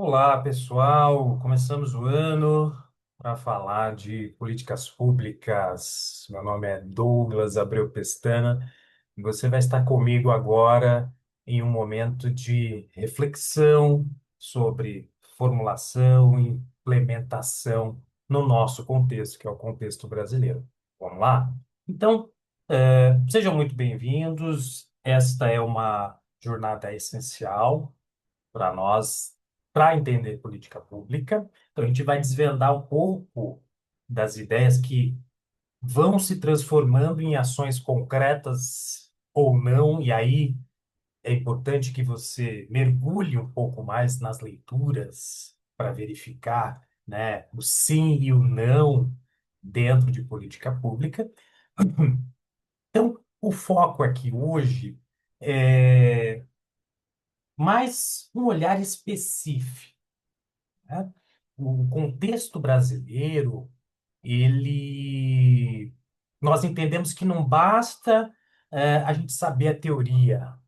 Olá, pessoal. Começamos o ano para falar de políticas públicas. Meu nome é Douglas Abreu Pestana e você vai estar comigo agora em um momento de reflexão sobre formulação e implementação no nosso contexto, que é o contexto brasileiro. Vamos lá? Então, sejam muito bem-vindos. Esta é uma jornada essencial para nós, para entender política pública. Então, a gente vai desvendar um pouco das ideias que vão se transformando em ações concretas ou não, e aí é importante que você mergulhe um pouco mais nas leituras para verificar, né, o sim e o não dentro de política pública. Então, o foco aqui hoje é mais um olhar específico, né? O contexto brasileiro, nós entendemos que não basta a gente saber a teoria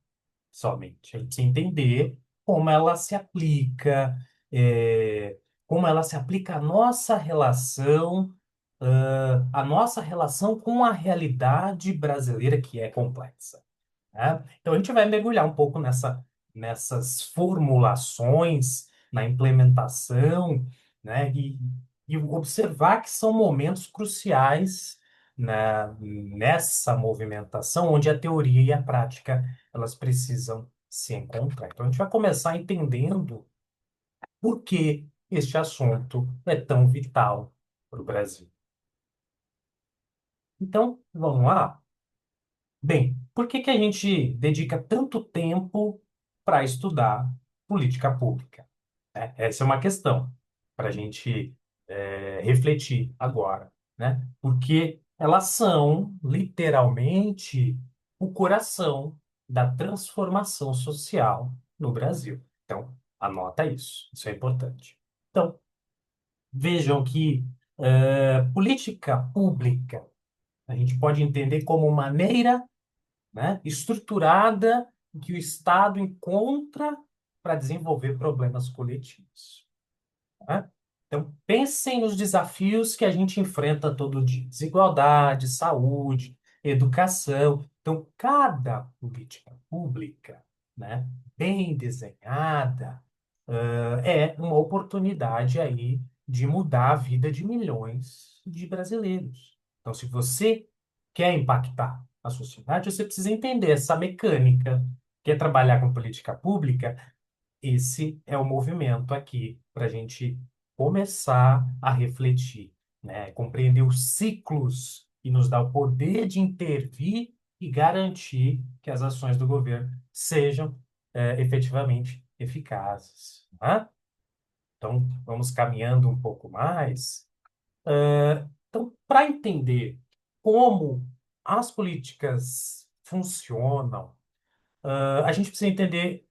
somente, a gente precisa entender como ela se aplica, eh, como ela se aplica à nossa relação com a realidade brasileira que é complexa, né? Então, a gente vai mergulhar um pouco nessas formulações, na implementação, né? E observar que são momentos cruciais, né, nessa movimentação, onde a teoria e a prática elas precisam se encontrar. Então, a gente vai começar entendendo por que este assunto é tão vital para o Brasil. Então, vamos lá? Bem, por que que a gente dedica tanto tempo para estudar política pública? Essa é uma questão para a gente refletir agora, né? Porque elas são literalmente o coração da transformação social no Brasil. Então, anota isso, isso é importante. Então, vejam que política pública a gente pode entender como maneira, né, estruturada que o Estado encontra para desenvolver problemas coletivos, né? Então, pensem nos desafios que a gente enfrenta todo dia: desigualdade, saúde, educação. Então, cada política pública, né, bem desenhada, é uma oportunidade aí de mudar a vida de milhões de brasileiros. Então, se você quer impactar a sociedade, você precisa entender essa mecânica. Quer trabalhar com política pública? Esse é o movimento aqui para a gente começar a refletir, né? Compreender os ciclos e nos dar o poder de intervir e garantir que as ações do governo sejam efetivamente eficazes, né? Então, vamos caminhando um pouco mais. Então, para entender como as políticas funcionam, a gente precisa entender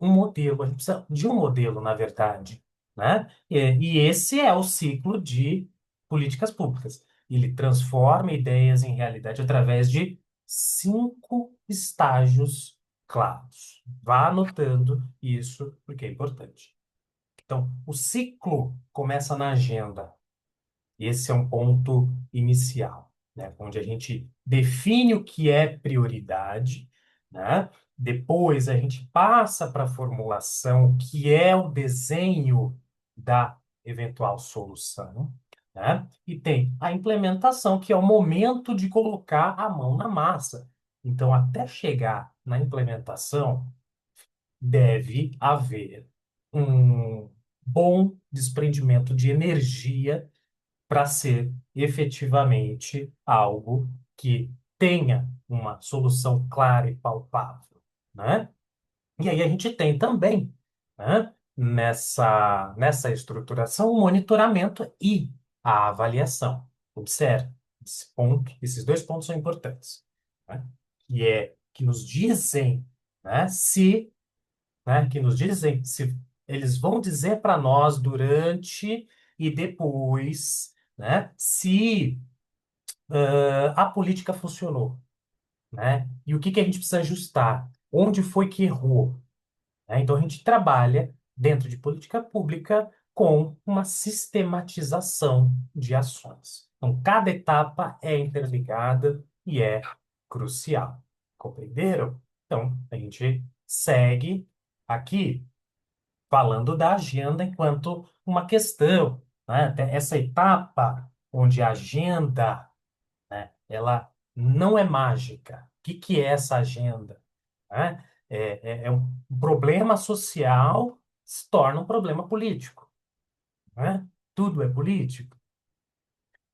um modelo, a gente precisa de um modelo, na verdade, né? E esse é o ciclo de políticas públicas. Ele transforma ideias em realidade através de 5 estágios claros. Vá anotando isso, porque é importante. Então, o ciclo começa na agenda. Esse é um ponto inicial, né? Onde a gente define o que é prioridade, né? Depois a gente passa para a formulação, que é o desenho da eventual solução, né? E tem a implementação, que é o momento de colocar a mão na massa. Então, até chegar na implementação, deve haver um bom desprendimento de energia para ser efetivamente algo que tenha uma solução clara e palpável, né? E aí a gente tem também, né, nessa estruturação, o monitoramento e a avaliação. Observe, esses 2 pontos são importantes, né? Que nos dizem, né, que nos dizem se eles vão dizer para nós durante e depois, né, se a política funcionou, né? E o que que a gente precisa ajustar? Onde foi que errou? Né? Então a gente trabalha dentro de política pública com uma sistematização de ações. Então, cada etapa é interligada e é crucial. Compreenderam? Então, a gente segue aqui falando da agenda enquanto uma questão, né? Essa etapa onde a agenda, né, ela não é mágica. O que que é essa agenda? Né? É um problema social se torna um problema político, né? Tudo é político.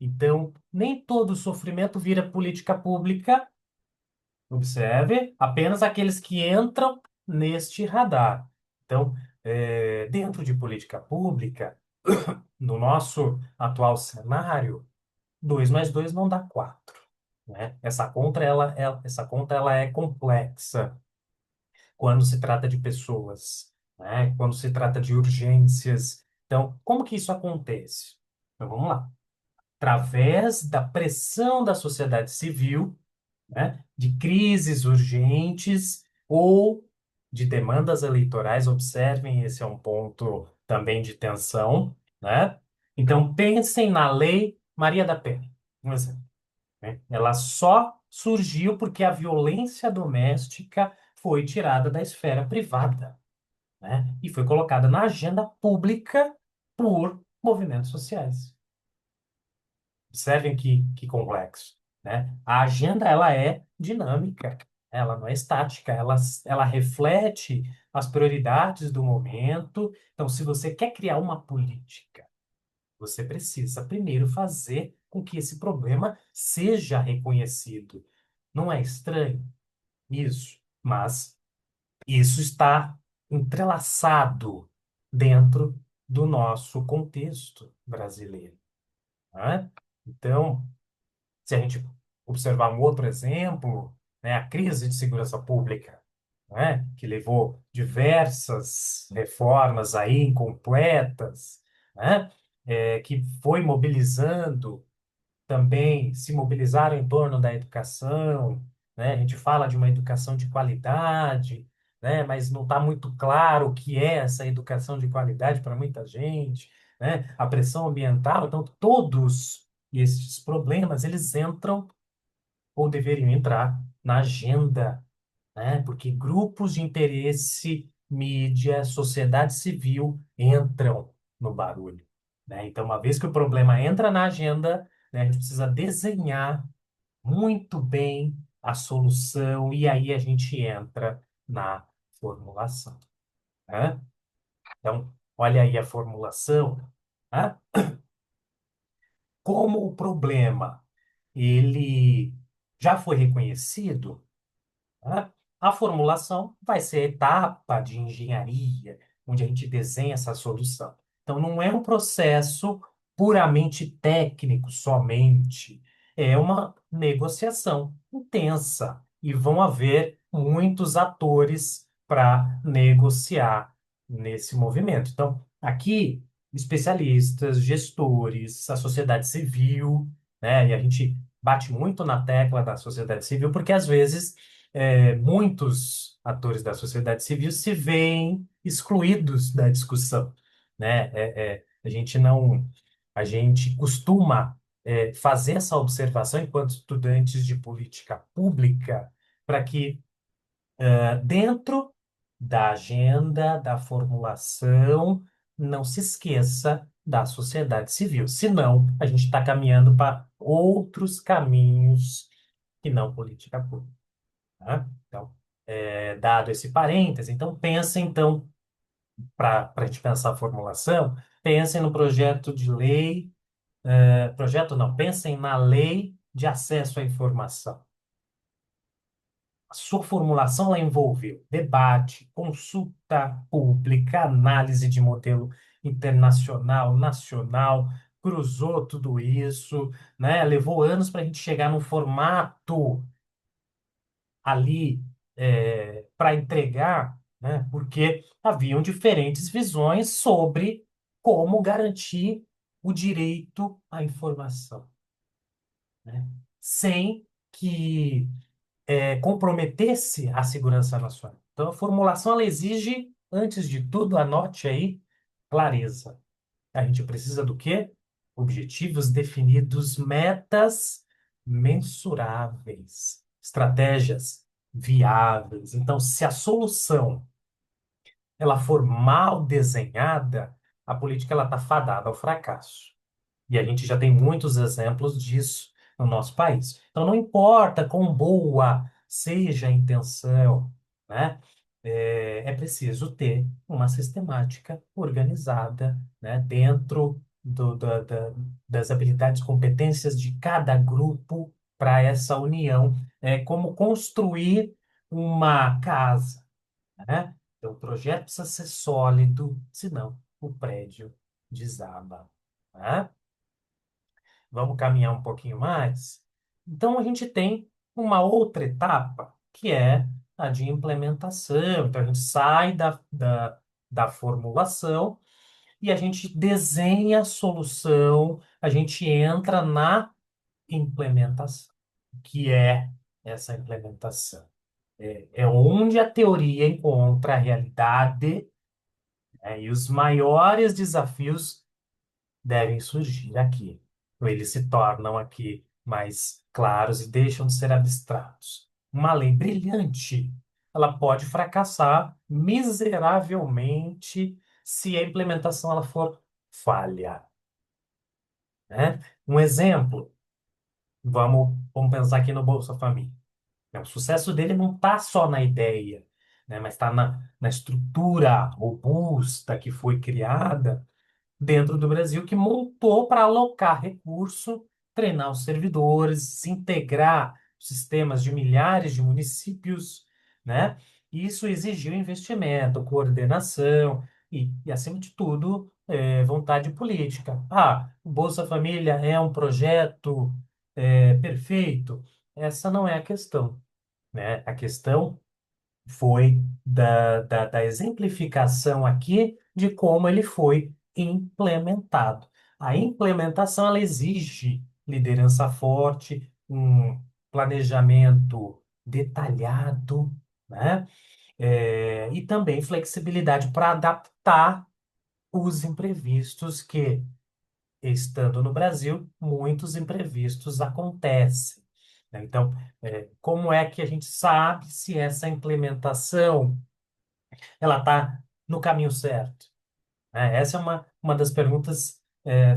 Então, nem todo sofrimento vira política pública. Observe, apenas aqueles que entram neste radar. Então, dentro de política pública, no nosso atual cenário, 2 mais 2 não dá 4, né? Essa conta ela é complexa quando se trata de pessoas, né? Quando se trata de urgências. Então, como que isso acontece? Então, vamos lá. Através da pressão da sociedade civil, né, de crises urgentes ou de demandas eleitorais. Observem, esse é um ponto também de tensão, né? Então, pensem na Lei Maria da Penha, um exemplo, né? Ela só surgiu porque a violência doméstica foi tirada da esfera privada, né? E foi colocada na agenda pública por movimentos sociais. Observem que complexo, né? A agenda, ela é dinâmica, ela não é estática, ela reflete as prioridades do momento. Então, se você quer criar uma política, você precisa primeiro fazer com que esse problema seja reconhecido. Não é estranho isso, mas isso está entrelaçado dentro do nosso contexto brasileiro, né? Então, se a gente observar um outro exemplo, né, a crise de segurança pública, né, que levou diversas reformas aí incompletas, né, que foi mobilizando também, se mobilizaram em torno da educação, né, a gente fala de uma educação de qualidade, né, mas não está muito claro o que é essa educação de qualidade para muita gente, né, a pressão ambiental, então todos esses problemas, eles entram ou deveriam entrar na agenda, né? Porque grupos de interesse, mídia, sociedade civil entram no barulho, né? Então, uma vez que o problema entra na agenda, né, a gente precisa desenhar muito bem a solução e aí a gente entra na formulação, né? Então, olha aí a formulação, né? Como o problema ele já foi reconhecido, né? A formulação vai ser a etapa de engenharia, onde a gente desenha essa solução. Então, não é um processo puramente técnico somente, é uma negociação intensa e vão haver muitos atores para negociar nesse movimento. Então, aqui, especialistas, gestores, a sociedade civil, né? E a gente bate muito na tecla da sociedade civil, porque às vezes muitos atores da sociedade civil se veem excluídos da discussão, né? A gente não, a gente costuma fazer essa observação enquanto estudantes de política pública para que dentro da agenda, da formulação, não se esqueça da sociedade civil. Senão, a gente está caminhando para outros caminhos que não política pública, né? Então, dado esse parêntese, então pensem, então, para a gente pensar a formulação, pensem no projeto de lei, projeto não, pensem na lei de acesso à informação. A sua formulação ela envolveu debate, consulta pública, análise de modelo internacional, nacional, cruzou tudo isso, né? Levou anos para a gente chegar num formato ali para entregar, né? Porque haviam diferentes visões sobre como garantir o direito à informação, né? Sem que comprometesse a segurança nacional. Então, a formulação ela exige antes de tudo, anote aí, clareza. A gente precisa do quê? Objetivos definidos, metas mensuráveis, estratégias viáveis. Então, se a solução ela for mal desenhada, a política ela está fadada ao fracasso. E a gente já tem muitos exemplos disso no nosso país. Então, não importa quão boa seja a intenção, né? É preciso ter uma sistemática organizada, né? Dentro das habilidades, competências de cada grupo para essa união. É como construir uma casa, né? Então, o projeto precisa ser sólido, senão o prédio desaba, né? Vamos caminhar um pouquinho mais. Então, a gente tem uma outra etapa, que é a de implementação. Então, a gente sai da formulação e a gente desenha a solução, a gente entra na implementação. O que é essa implementação? É onde a teoria encontra a realidade, né, e os maiores desafios devem surgir aqui. Ou eles se tornam aqui mais claros e deixam de ser abstratos. Uma lei brilhante, ela pode fracassar miseravelmente se a implementação ela for falha, né? Um exemplo, vamos pensar aqui no Bolsa Família. O sucesso dele não está só na ideia, né? Mas está na estrutura robusta que foi criada dentro do Brasil que montou para alocar recurso, treinar os servidores, integrar sistemas de milhares de municípios, né? Isso exigiu investimento, coordenação acima de tudo, vontade política. Ah, o Bolsa Família é um projeto, perfeito? Essa não é a questão, né? A questão foi da exemplificação aqui de como ele foi implementado. A implementação ela exige liderança forte, um planejamento detalhado, né? E também flexibilidade para adaptar os imprevistos que, estando no Brasil, muitos imprevistos acontecem, né? Então, como é que a gente sabe se essa implementação ela está no caminho certo, né? Essa é uma das perguntas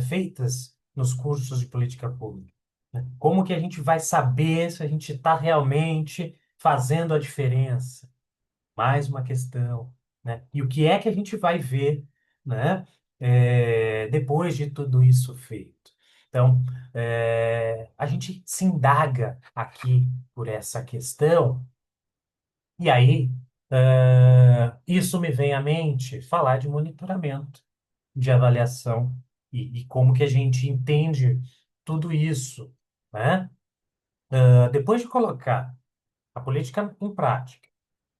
feitas nos cursos de política pública, né? Como que a gente vai saber se a gente está realmente fazendo a diferença? Mais uma questão, né? E o que é que a gente vai ver, né? Depois de tudo isso feito. Então, a gente se indaga aqui por essa questão e aí, isso me vem à mente falar de monitoramento, de avaliação e como que a gente entende tudo isso, né? Depois de colocar a política em prática,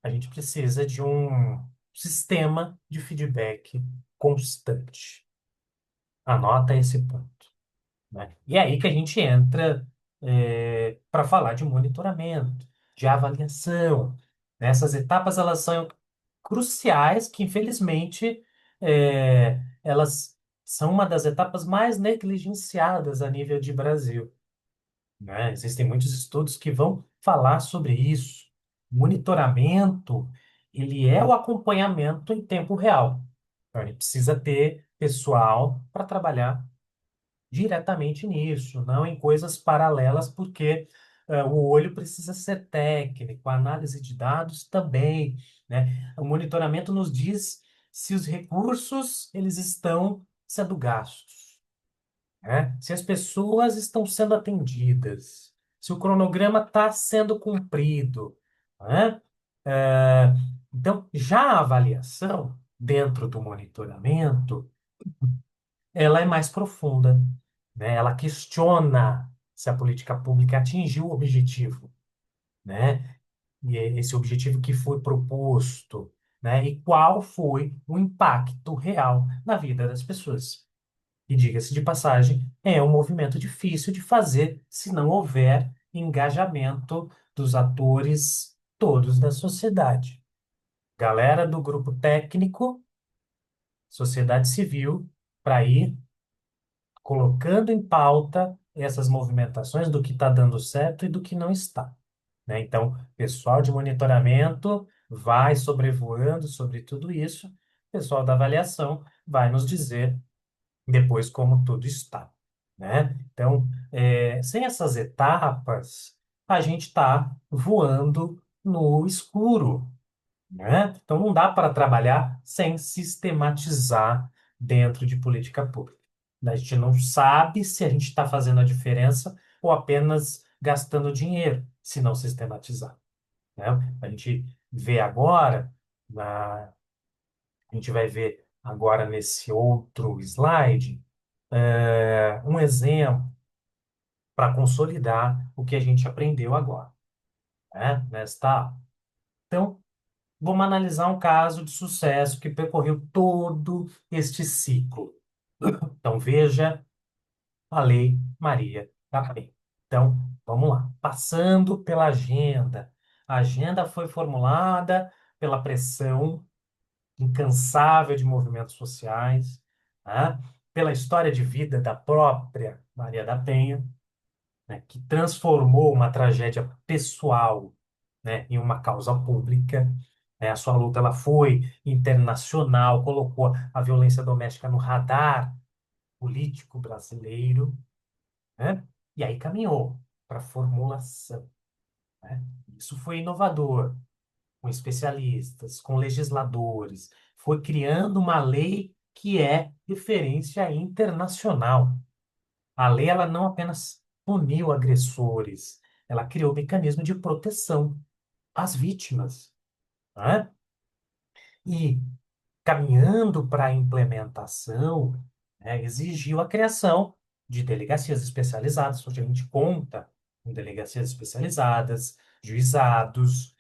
a gente precisa de um sistema de feedback constante. Anota esse ponto, né? E é aí que a gente entra para falar de monitoramento, de avaliação. Essas etapas elas são cruciais que, infelizmente, elas são uma das etapas mais negligenciadas a nível de Brasil, né? Existem muitos estudos que vão falar sobre isso. Monitoramento, ele é o acompanhamento em tempo real. Então, a gente precisa ter pessoal para trabalhar diretamente nisso, não em coisas paralelas, porque o olho precisa ser técnico, a análise de dados também, né? O monitoramento nos diz se os recursos eles estão sendo gastos, né? Se as pessoas estão sendo atendidas, se o cronograma está sendo cumprido, né? Eh, então, já a avaliação dentro do monitoramento ela é mais profunda, né? Ela questiona se a política pública atingiu o objetivo, né? E é esse objetivo que foi proposto, né? E qual foi o impacto real na vida das pessoas. E diga-se de passagem, é um movimento difícil de fazer se não houver engajamento dos atores todos da sociedade. galera do grupo técnico, sociedade civil, para ir colocando em pauta essas movimentações do que está dando certo e do que não está, né? Então, pessoal de monitoramento vai sobrevoando sobre tudo isso, pessoal da avaliação vai nos dizer depois como tudo está, né? Então, sem essas etapas, a gente está voando no escuro, né? Então, não dá para trabalhar sem sistematizar dentro de política pública. A gente não sabe se a gente está fazendo a diferença ou apenas gastando dinheiro, se não sistematizar, né? A gente vê agora, a gente vai ver agora nesse outro slide, um exemplo para consolidar o que a gente aprendeu agora, né? Nesta aula. Então, vamos analisar um caso de sucesso que percorreu todo este ciclo. Então, veja a Lei Maria da Penha. Então, vamos lá. Passando pela agenda. A agenda foi formulada pela pressão incansável de movimentos sociais, né? Pela história de vida da própria Maria da Penha, né? Que transformou uma tragédia pessoal, né, em uma causa pública. A sua luta ela foi internacional, colocou a violência doméstica no radar político brasileiro, né? E aí caminhou para a formulação, né? Isso foi inovador, com especialistas, com legisladores, foi criando uma lei que é referência internacional. A lei ela não apenas puniu agressores, ela criou mecanismo de proteção às vítimas, né? E caminhando para a implementação, né, exigiu a criação de delegacias especializadas, onde a gente conta com delegacias especializadas, juizados.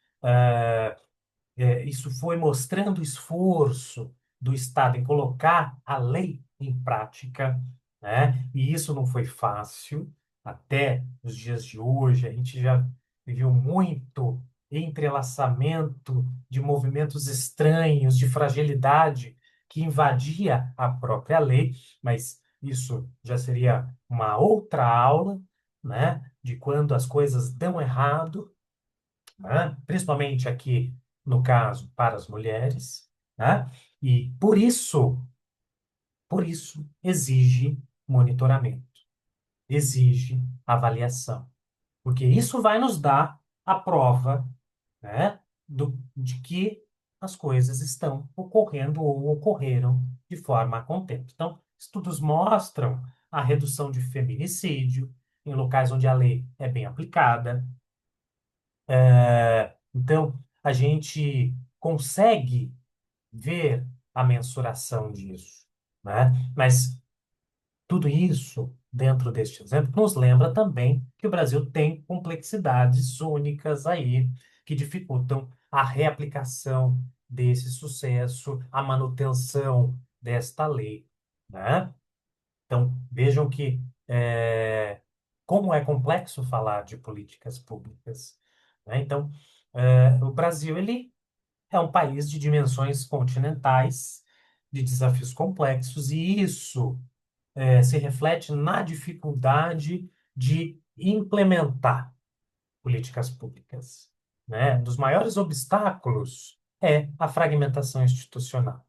Isso foi mostrando o esforço do Estado em colocar a lei em prática, né? E isso não foi fácil. Até os dias de hoje, a gente já viu muito entrelaçamento de movimentos estranhos, de fragilidade que invadia a própria lei, mas isso já seria uma outra aula, né? De quando as coisas dão errado, né? Principalmente aqui, no caso, para as mulheres, né? E por isso, exige monitoramento, exige avaliação, porque isso vai nos dar a prova, né, de que as coisas estão ocorrendo ou ocorreram de forma a contento. Então, estudos mostram a redução de feminicídio em locais onde a lei é bem aplicada. Então, a gente consegue ver a mensuração disso, né? Mas tudo isso, dentro deste exemplo, nos lembra também que o Brasil tem complexidades únicas aí que dificultam a reaplicação desse sucesso, a manutenção desta lei, né? Então, vejam que como é complexo falar de políticas públicas, né? Então, o Brasil ele é um país de dimensões continentais, de desafios complexos, e isso se reflete na dificuldade de implementar políticas públicas, né? Um dos maiores obstáculos é a fragmentação institucional,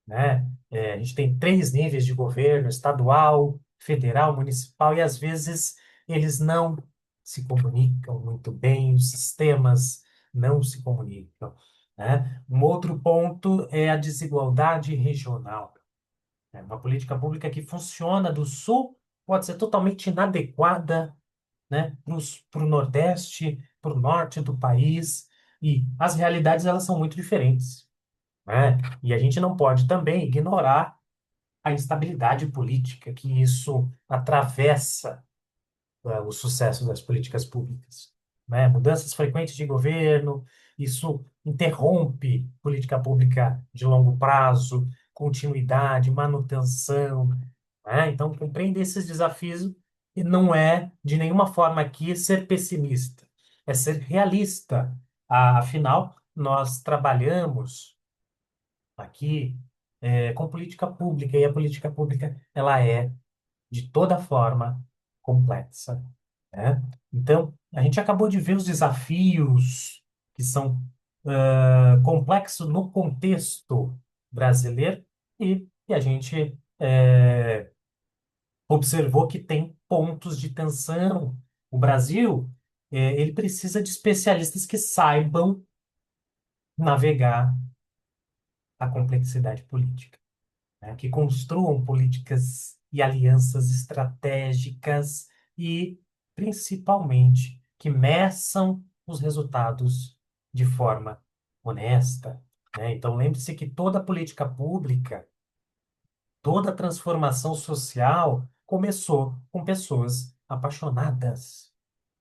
né? A gente tem três níveis de governo: estadual, federal, municipal, e às vezes eles não se comunicam muito bem, os sistemas não se comunicam, né? Um outro ponto é a desigualdade regional, né? Uma política pública que funciona do sul pode ser totalmente inadequada, né, para o Nordeste, para o norte do país, e as realidades elas são muito diferentes, né? E a gente não pode também ignorar a instabilidade política que isso atravessa, o sucesso das políticas públicas, né? Mudanças frequentes de governo, isso interrompe política pública de longo prazo, continuidade, manutenção, né? Então, compreender esses desafios e não é de nenhuma forma aqui ser pessimista, é ser realista. Afinal, nós trabalhamos aqui com política pública, e a política pública ela é, de toda forma, complexa, né? Então, a gente acabou de ver os desafios que são complexos no contexto brasileiro e a gente observou que tem pontos de tensão. O Brasil, ele precisa de especialistas que saibam navegar a complexidade política, né? Que construam políticas e alianças estratégicas e, principalmente, que meçam os resultados de forma honesta, né? Então, lembre-se que toda política pública, toda transformação social começou com pessoas apaixonadas,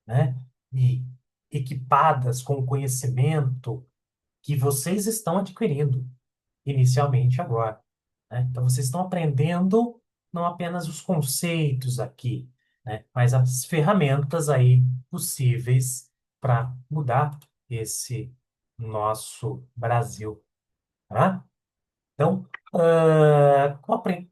né? E equipadas com o conhecimento que vocês estão adquirindo inicialmente agora, né? Então, vocês estão aprendendo não apenas os conceitos aqui, né? Mas as ferramentas aí possíveis para mudar esse nosso Brasil, tá? Então,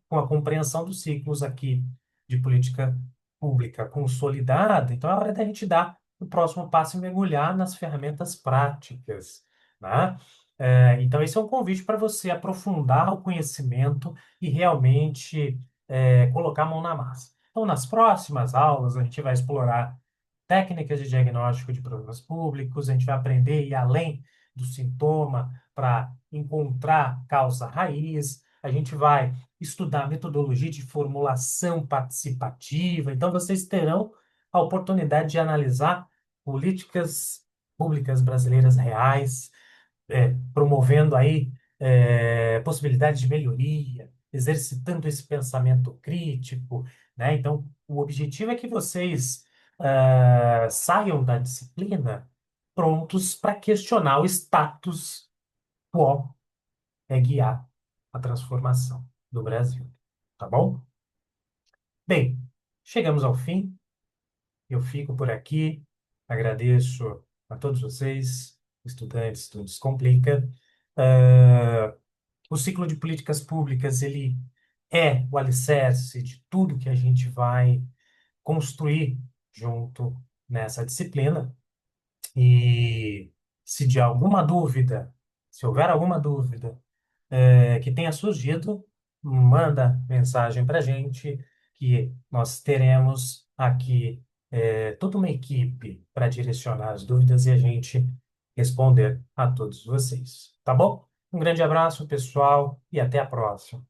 com a compreensão dos ciclos aqui de política pública consolidada, então é hora da gente dar o próximo passo e mergulhar nas ferramentas práticas, né? Então, esse é um convite para você aprofundar o conhecimento e realmente colocar a mão na massa. Então, nas próximas aulas, a gente vai explorar técnicas de diagnóstico de problemas públicos, a gente vai aprender a ir além do sintoma para encontrar causa raiz, a gente vai estudar metodologia de formulação participativa. Então, vocês terão a oportunidade de analisar políticas públicas brasileiras reais, promovendo aí possibilidades de melhoria, exercitando esse pensamento crítico, né? Então, o objetivo é que vocês saiam da disciplina prontos para questionar o status quo, guiar a transformação do Brasil, tá bom? Bem, chegamos ao fim. Eu fico por aqui. Agradeço a todos vocês, estudantes do Descomplica. Ah, o ciclo de políticas públicas, ele é o alicerce de tudo que a gente vai construir junto nessa disciplina. E se de alguma dúvida, se houver alguma dúvida que tenha surgido, manda mensagem para a gente, que nós teremos aqui toda uma equipe para direcionar as dúvidas e a gente responder a todos vocês. Tá bom? Um grande abraço, pessoal, e até a próxima.